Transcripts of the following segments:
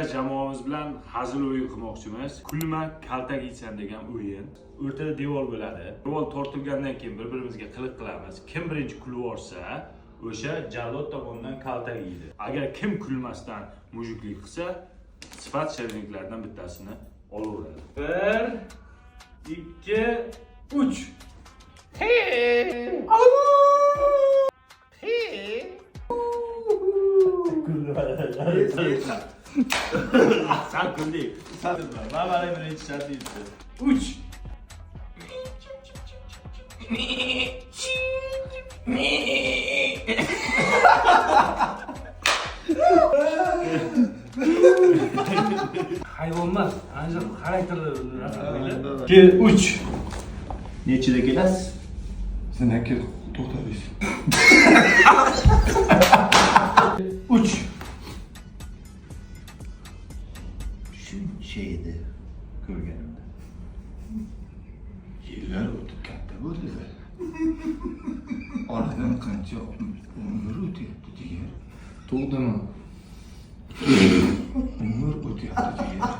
Kengash jamoamiz bilan hazil o'yin qilmoqchimiz. Kulma kaltak yeysan degan o'yin. O'rtada devor bo'ladi. Devor tortilgandan keyin bir-birimizga qiliq qilamiz. Kim birinchi kulib olsa, o'sha jallod tomonidan kaltak yeydi. Agar kim kulmasdan mujuklik qilsa, sifat shirinliklardan bittasini olaveradi. 1 2 3 Hey! Sen kulding. Sen bana birinchi shart deyapti. 3 Hayvonmas, ancha xarakterli. 2 3 Nechida kelasiz? Sen aka to'xtaysiz. 3 Shuncha edi ko'rganimda. Yillar o'tib katta bo'ldi. Oradan qancha umr o'tyapti degan. Tug'dimi? Umr o'tyapti degan.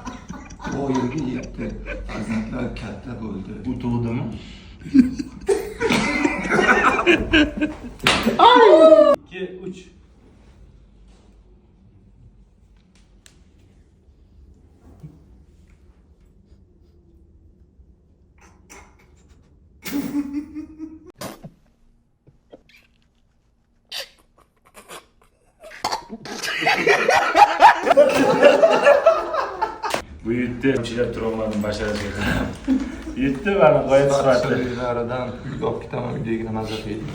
Voyaga yetdi. Farzandlar katta bo'ldi. Bu tug'dimi? 2 3 Bu yetti. Chilab turolmadim basharasiga qarab. Yetti bana g'oyat sifatli. Shirlaridan uyga olib ketaman, uydagina mazza qildim.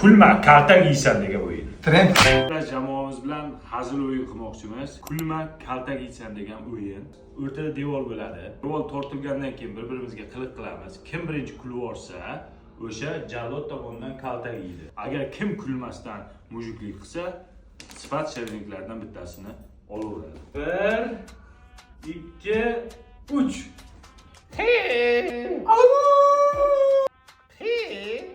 Kulma kaltak yeysan degan o'yin. Trend. Biz jamoamiz bilan hazil o'yin qilmoqchimiz. Kulma kaltak yeysan degan o'yin. O'rtada devor bo'ladi. Devor tortilgandan keyin bir-birimizga qiliq qilamiz. Kim birinchi kulib olsa, o'sha jallod tomonidan kaltak yeydi. Agar kim kulmasdan mujuklik qilsa, sifat shirinliklardan bittasini olaveradi. 1 2 3 Hey! Hey!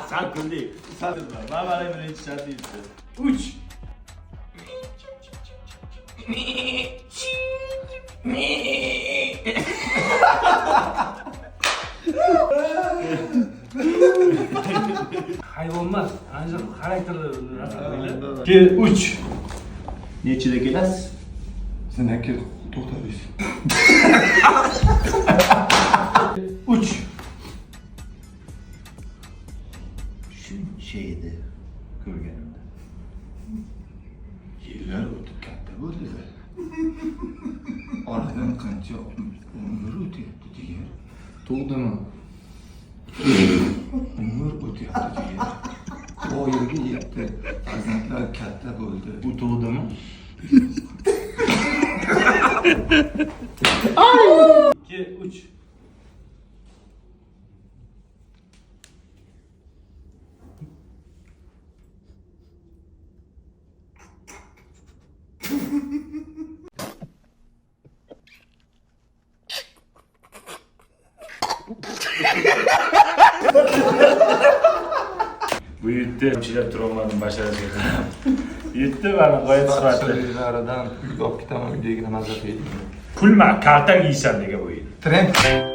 Sen kulding. Sen bana birinchi shart deyapti. 3 Hayvonmas, ancha xarakterli. 2 3 Nechida kelasiz? Sen aka to'xtaysiz. 3 Shuncha edi ko'rganimda. Yillar o'tib katta bo'ldi. Oradan qancha umr o'tyapti degan. Tug'dimi? Umr o'tyapti degan. Voyaga yetdi. Farzandlar katta bo'ldi. Bu tug'dimi? 2 3 Bu yetti. Chilab turolmadim basharasiga qarab. Yetti bana g'oyat sifatli. Shirlaridan uyga olib ketaman, uydagina mazza qildim. Kulma kaltak yeysan degan o'yin. Trend.